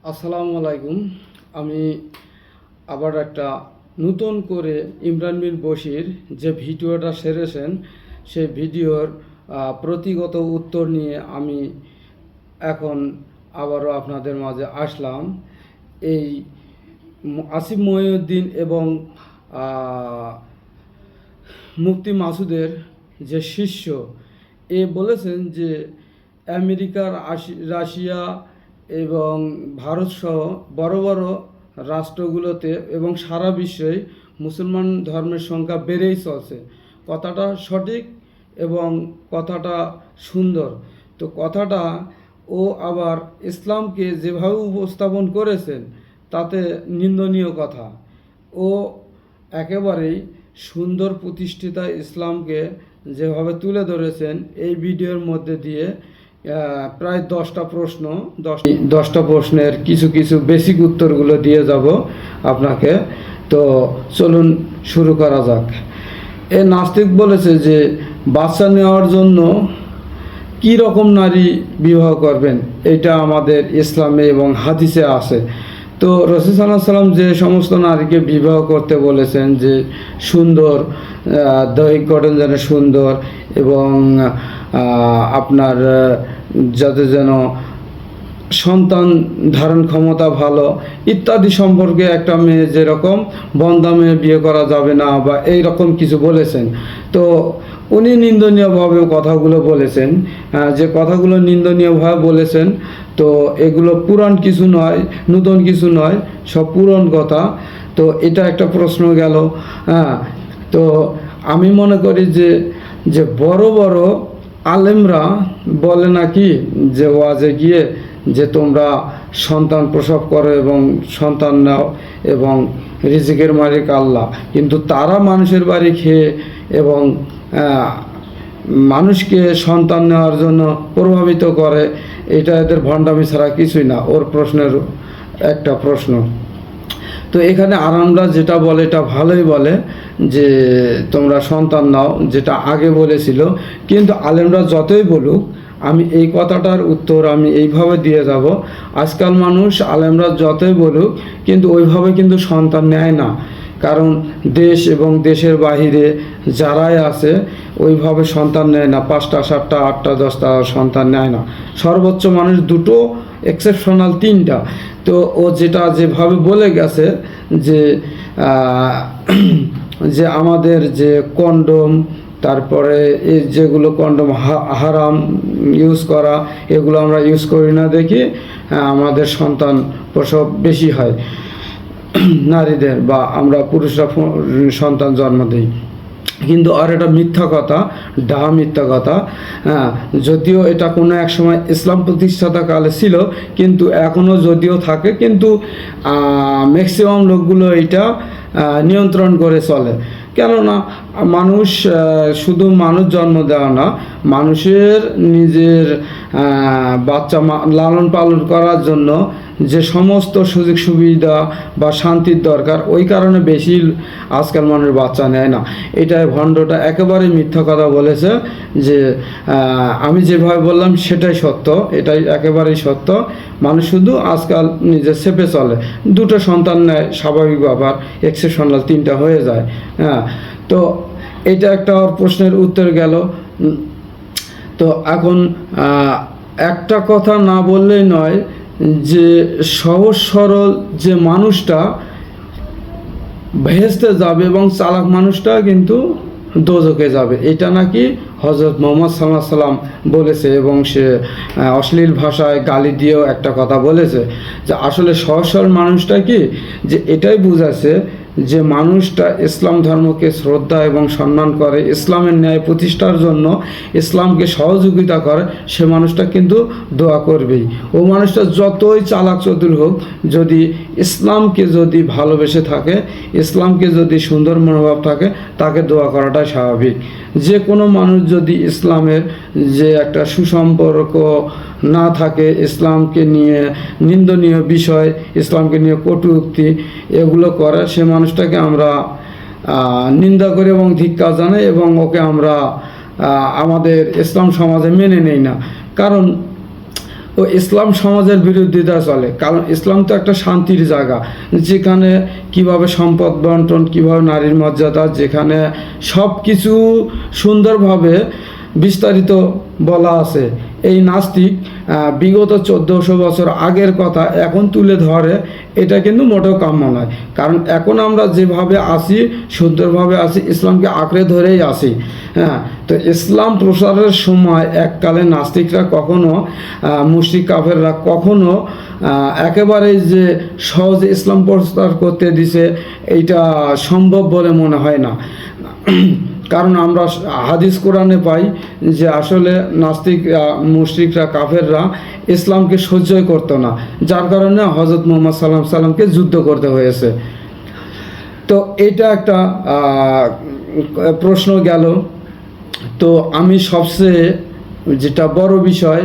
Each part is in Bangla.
আসসালামু আলাইকুম। আমি আবার একটা নতুন করে ইমরান বিন বশির যে ভিডিওটা সেরেছেন সেই ভিডিওর প্রতিগত উত্তর নিয়ে আমি এখন আবারও আপনাদের মাঝে আসলাম। এই আসিফ মহিউদ্দিন এবং মুফতি মাসুদের যে শিষ্য বলেছেন যে আমেরিকার রাশিয়া এবং ভারতসহ বড় বড় রাষ্ট্রগুলোতে এবং সারা বিশ্বেই মুসলমান ধর্মের সংখ্যা বেড়েই চলছে। কথাটা সঠিক এবং কথাটা সুন্দর। তো কথাটা ও আবার ইসলামকে যেভাবে উপস্থাপন করেছেন তাতে নিন্দনীয় কথা। ও একেবারেই সুন্দর প্রতিষ্ঠিতা ইসলামকে যেভাবে তুলে ধরেছেন এই ভিডিওর মধ্যে দিয়ে প্রায় 10টা প্রশ্নের কিছু কিছু বেসিক উত্তরগুলো দিয়ে যাব আপনাকে। তো চলুন শুরু করা যাক। নাস্তিক বলেছে যে বাচ্চা নেওয়ার জন্য কি রকম নারী বিবাহ করবেন, এটা আমাদের ইসলামে এবং হাদিসে আছে। তো রাসূল সাল্লাল্লাহু আলাইহি ওয়াসাল্লাম যে সমস্ত নারীকে বিবাহ করতে বলেছেন যে সুন্দর, দৈহিক গঠন যেন সুন্দর এবং আপনার যাতে যেন সন্তান ধারণ ক্ষমতা ভালো ইত্যাদি সম্পর্কে একটা মেয়ে যেরকম বন্ধা মেয়ে বিয়ে করা যাবে না বা এই রকম কিছু বলেছেন। তো উনি নিন্দনীয়ভাবে কথাগুলো বলেছেন, যে কথাগুলো নিন্দনীয়ভাবে বলেছেন। তো এগুলো পুরাণ কিছু নয়, নতুন কিছু নয়, সব পুরাণ কথা। তো এটা একটা প্রশ্ন গেল। তো আমি মনে করি যে বড় বড় আলেমরা বলে নাকি যে ওয়াজে গিয়ে যে তোমরা সন্তান প্রসব করো এবং সন্তান নাও এবং রিজিকের মালিক আল্লাহ, কিন্তু তারা মানুষের বাড়ি খেয়ে এবং মানুষকে সন্তান নেওয়ার জন্য প্রভাবিত করে। এটা এদের ভণ্ডামি ছাড়া কিছুই না। ওর প্রশ্নের একটা প্রশ্ন। তো এখানে আরামরা যেটা বলে এটা ভালোই বলে যে তোমরা সন্তান নাও, যেটা আগে বলেছিল। কিন্তু আলেমরা যতই বলুক আমি এই কথাটার উত্তর আমি এইভাবে দিয়ে যাব। আজকাল মানুষ আলেমরা যতই বলুক কিন্তু ওইভাবে কিন্তু সন্তান নেয় না। কারণ দেশ এবং দেশের বাহিরে যারাই আছে ওইভাবে সন্তান নেয় না। 5টা 7টা 8টা 10টা সন্তান নেয় না। সর্বোচ্চ মানুষ 2টো, এক্সেপশনাল 3টা। তো ও যেভাবে বলে গেছে যে আমাদের যে কন্ডোম, তারপরে এই যেগুলো কন্ডোম হারাম ইউজ করা, এগুলো আমরা ইউজ করি না দেখি আমাদের সন্তান প্রসব বেশি হয় নারীদের, বা আমরা পুরুষরা সন্তান জন্ম দিই। কিন্তু আর এটা মিথ্যা কথা, ডাহা মিথ্যা কথা। যদিও এটা কোনো এক সময় ইসলাম প্রতিষ্ঠাতা কালে ছিল, কিন্তু এখনও যদিও থাকে, কিন্তু ম্যাক্সিমাম লোকগুলো এটা নিয়ন্ত্রণ করে চলে। কেননা মানুষ শুধু মানুষ জন্ম দেওয়া না, মানুষের নিজের বাচ্চা লালন পালন করার জন্য যে সমস্ত সুযোগ সুবিধা বা শান্তির দরকার, ওই কারণে বেশি আজকাল মানুষ বাচ্চা নেয় না। এটাই ভণ্ডটা একেবারে মিথ্যা কথা বলেছে। যে আমি যেভাবে বললাম সেটাই সত্য, এটাই একেবারেই সত্য। মানুষ শুধু আজকাল নিজে চেপে চলে। 2টো সন্তান নেয়, স্বাভাবিক ব্যাপার, এক্সেপশনাল 3টা হয়ে যায়। তো এটা একটা প্রশ্নের উত্তর গেল। তো এখন একটা কথা না বললেই নয় যে সহজ সরল যে মানুষটা ভেস্তে যাবে এবং চালাক মানুষটা কিন্তু দোজখে যাবে, এটা নাকি হযরত মুহাম্মদ সাল্লাল্লাহু আলাইহি ওয়াসাল্লাম বলেছে। এবং সে অশ্লীল ভাষায় গালি দিয়েও একটা কথা বলেছে যে আসলে সহজ সরল মানুষটা কি, যে এটাই বুঝাচ্ছে যে মানুষটা ইসলাম ধর্মকে শ্রদ্ধা এবং সম্মান করে, ইসলামের ন্যায় প্রতিষ্ঠার জন্য ইসলামকে সহযোগিতা করে, সে মানুষটা কিন্তু দোয়া করবেই। ও মানুষটা যতই চালাক চতুর হোক, যদি ইসলামকে যদি ভালোবেসে থাকে, ইসলামকে যদি সুন্দর মনোভাব থাকে, তাকে দোয়া করাটাই স্বাভাবিক। যে কোনো মানুষ যদি ইসলামের যে একটা সুসম্পর্ক না থাকে, ইসলামকে নিয়ে নিন্দনীয় বিষয়, ইসলামকে নিয়ে কটূক্তি এগুলো করে, সে মানুষটাকে আমরা নিন্দা করি এবং ধিক্কার জানাই এবং ওকে আমরা আমাদের ইসলাম সমাজে মেনে নেই না। কারণ ও ইসলাম সমাজের বিরোধিতা চলে, কারণ ইসলাম তো একটা শান্তির জায়গা, যেখানে কিভাবে সম্পদ বন্টন, কিভাবে নারীর মর্যাদা, যেখানে সব কিছু সুন্দরভাবে বিস্তারিত বলা আছে। এই নাস্তিক বিগত 1400 বছর আগের কথা এখন তুলে ধরে, এটা কিন্তু মোটেও কাম্য নয়। কারণ এখন আমরা যেভাবে আসি, সুন্দরভাবে আসি, ইসলামকে আঁকড়ে ধরেই আসি। হ্যাঁ, তো ইসলাম প্রসারের সময় এককালে নাস্তিকরা কখনো, মুশরিক কাফেররা কখনো একেবারেই যে সহজে ইসলাম প্রচার করতে দিছে, এইটা সম্ভব বলে মনে হয় না। কারণ আমরা হাদিস কোরআনে পাই যে আসলে নাস্তিক মুশরিকরা কাফেররা ইসলামকে সহ্যই করতো না, যার কারণে হজরত মুহাম্মদ সাল্লামকে যুদ্ধ করতে হয়েছে। তো এটা একটা প্রশ্ন গেল। তো আমি সবচেয়ে যেটা বড় বিষয়,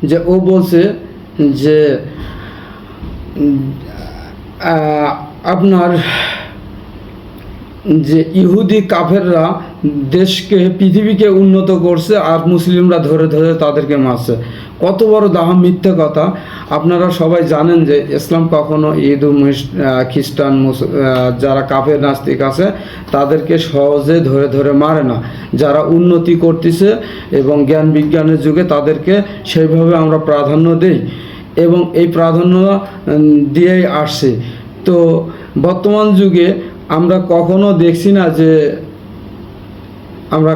যে ও বলছে যে আপনার যে ইহুদি কাফেররা দেশকে, পৃথিবীকে উন্নত করছে, আর মুসলিমরা ধরে ধরে তাদেরকে মারছে। কত বড় দাহা মিথ্যে কথা। আপনারা সবাই জানেন যে ইসলাম কখনো ইহুদি, খ্রিস্টান, যারা কাফের নাস্তিক আছে তাদেরকে সহজে ধরে ধরে মারে না। যারা উন্নতি করতেছে এবং জ্ঞান বিজ্ঞানের যুগে তাদেরকে সেইভাবে আমরা প্রাধান্য দেই এবং এই প্রাধান্য দিয়েই আসছে। তো বর্তমান যুগে আমরা কখনো দেখছি না যে আমরা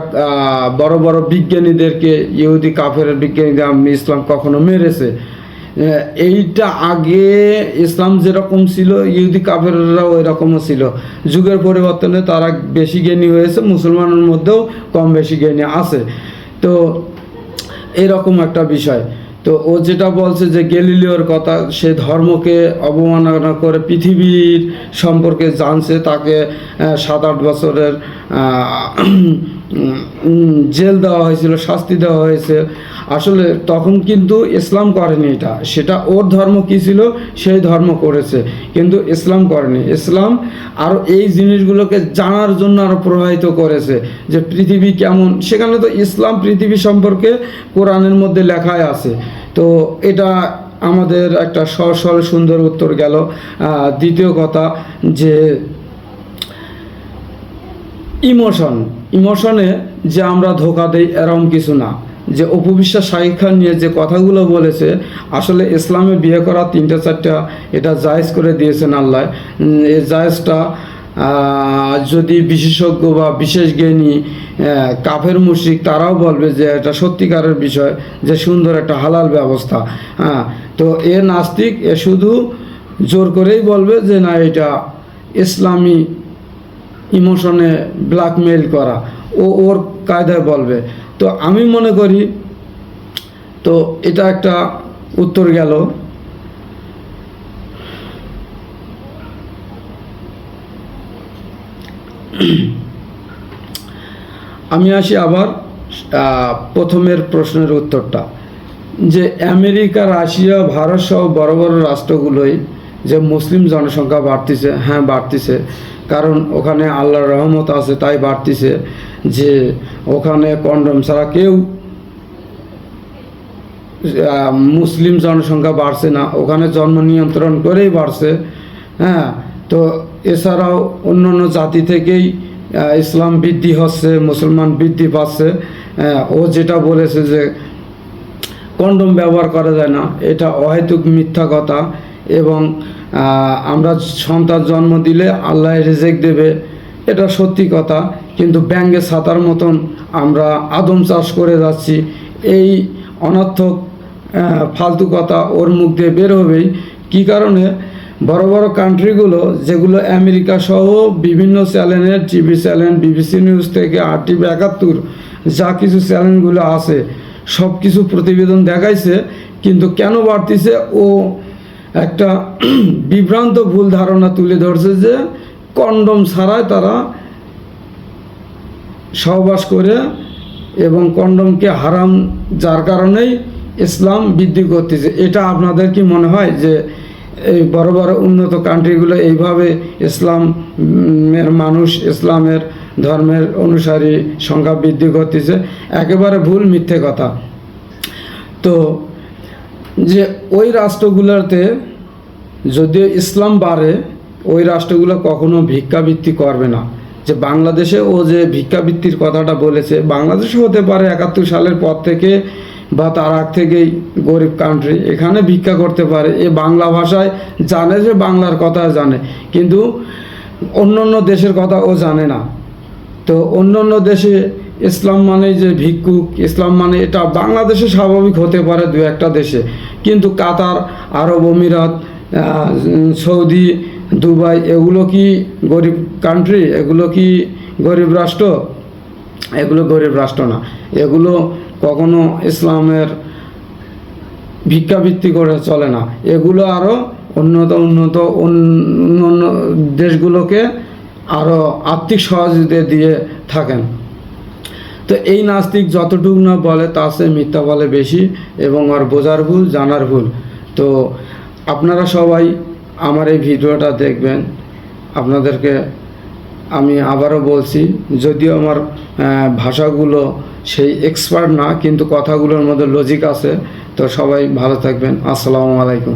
বড় বড় বিজ্ঞানীদেরকে, ইহুদি কাফের বিজ্ঞানীদের ইসলাম কখনো মেরেছে। এইটা আগে ইসলাম যেরকম ছিল, ইহুদি কাফেররাও ওই রকমও ছিল। যুগের পরিবর্তনে তারা বেশি জ্ঞানী হয়েছে, মুসলমানের মধ্যেও কম বেশি জ্ঞানী আছে। তো এরকম একটা বিষয়। তো ও যেটা বলছে যে গ্যালিলিওর কথা, সে ধর্মকে অবমাননা করে পৃথিবীর সম্পর্কে জানছে, তাকে 7-8 বছরের জেল দেওয়া হয়েছিল, শাস্তি দেওয়া হয়েছে। আসলে তখন কিন্তু ইসলাম করেনি এটা, সেটা ওর ধর্ম কী ছিল সেই ধর্ম করেছে, কিন্তু ইসলাম করেনি। ইসলাম আরও এই জিনিসগুলোকে জানার জন্য আরও প্রভাবিত করেছে যে পৃথিবী কেমন। সেখানে তো ইসলাম পৃথিবী সম্পর্কে কোরআনের মধ্যে লেখাই আছে। তো এটা আমাদের একটা সরল সুন্দর উত্তর গেল। দ্বিতীয় কথা যে ইমোশনে যে আমরা ধোকা দেই, এরকম কিছু না। যে অপবিশ্বাস শাহিদ খান নিয়ে যে কথাগুলো বলেছে, আসলে ইসলামে বিয়ে করা 3-4টা এটা জায়েজ করে দিয়েছেন আল্লাহ। এই জায়েজটা যদি বিশেষজ্ঞ বা বিশেষ জ্ঞানী কাফের মুশরিক তারাও বলবে যে এটা সত্যিকারের বিষয়, যে সুন্দর একটা হালাল ব্যবস্থা। হ্যাঁ, তো এ নাস্তিক, এ শুধু জোর করেই বলবে যে না, এটা ইসলামী ইমোশনে ব্ল্যাকমেইল করা, ও ওর কায়দায় বলবে। তো আমি মনে করি, তো এটা একটা উত্তর গেল। আমি আসি আবার প্রথমের প্রশ্নের উত্তরটা, যে আমেরিকা, রাশিয়া, ভারত সহ বড় বড় রাষ্ট্রগুলোই যে মুসলিম জনসংখ্যা বাড়তিছে, হ্যাঁ বাড়তিছে, কারণ ওখানে আল্লাহর রহমত আছে তাই বাড়তিছে। যে ওখানে কন্ডম ছাড়া কেউ, মুসলিম জনসংখ্যা বাড়ছে না, ওখানে জন্ম নিয়ন্ত্রণ করেই বাড়ছে। হ্যাঁ, তো এছাড়াও অন্য অন্য জাতি থেকেই ইসলাম বৃদ্ধি হচ্ছে, মুসলমান বৃদ্ধি পাচ্ছে। ও যেটা বলেছে যে কন্ডম ব্যবহার করা যায় না, এটা অহেতুক মিথ্যা কথা। এবং আমরা সন্তান জন্ম দিলে আল্লাহ রিজেক দেবে, এটা সত্যি কথা। কিন্তু ব্যাঙে ছাতার মতন আমরা আদম চাষ করে যাচ্ছি, এই অনর্থক ফালতু কথা ওর মুখ দিয়ে বের হবেই। কী কারণে? বড় বড় কান্ট্রিগুলো, যেগুলো আমেরিকা সহ বিভিন্ন চ্যানেলের, টিভি চ্যানেল, BBC নিউজ থেকে RTV 71, যা কিছু চ্যানেলগুলো আছে সব কিছু প্রতিবেদন দেখাইছে। কিন্তু কেন বাড়তিছে? ও একটা বিভ্রান্ত ভুল ধারণা তুলে ধরছে যে কন্ডম ছাড়াই তারা সহবাস করে এবং কন্ডমকে হারাম, যার কারণেই ইসলাম বৃদ্ধি করতেছে। এটা আপনাদের কি মনে হয় যে এই বড় বড় উন্নত কান্ট্রিগুলো এইভাবে ইসলামের মানুষ, ইসলামের ধর্মের অনুসারী সংখ্যা বৃদ্ধি করতেছে? একেবারে ভুল, মিথ্যে কথা। তো যে ওই রাষ্ট্রগুলোতে যদিও ইসলাম বাড়ে, ওই রাষ্ট্রগুলো কখনো ভিক্ষাবৃত্তি করবে না। যে বাংলাদেশে ও যে ভিক্ষাবৃত্তির কথাটা বলেছে, বাংলাদেশে হতে পারে 71 সালের পর থেকে বা তার আগ থেকেই গরিব কান্ট্রি, এখানে ভিক্ষা করতে পারে, এ বাংলা ভাষায় জানে, যে বাংলার কথা জানে, কিন্তু অন্য অন্য দেশের কথা ও জানে না। তো অন্য অন্য দেশে ইসলাম মানে যে ভিক্ষুক, ইসলাম মানে এটা বাংলাদেশে স্বাভাবিক হতে পারে দু একটা দেশে, কিন্তু কাতার, আরব আমিরাত, সৌদি, দুবাই, এগুলো কি গরিব কান্ট্রি? এগুলো কি গরিব রাষ্ট্র? এগুলো গরিব রাষ্ট্র না। এগুলো কখনো ইসলামের ভিক্ষাবৃত্তি করে চলে না। এগুলো আরও উন্নত উন্নত অন্য দেশগুলোকে আরও আর্থিক সহযোগিতা দিয়ে থাকেন। তো এই নাস্তিক যতটুকু না বলে, তার চেয়ে মিথ্যা বলে বেশি, এবং আর বোঝার ভুল, জানার ভুল। তো আপনারা সবাই আমার এই ভিডিওটা দেখবেন। আপনাদেরকে আমি আবারও বলছি, যদিও আমার ভাষাগুলো সেই এক্সপার্ট না, কিন্তু কথাগুলোর মধ্যে লজিক আছে। তো সবাই ভালো থাকবেন। আসসালামু আলাইকুম।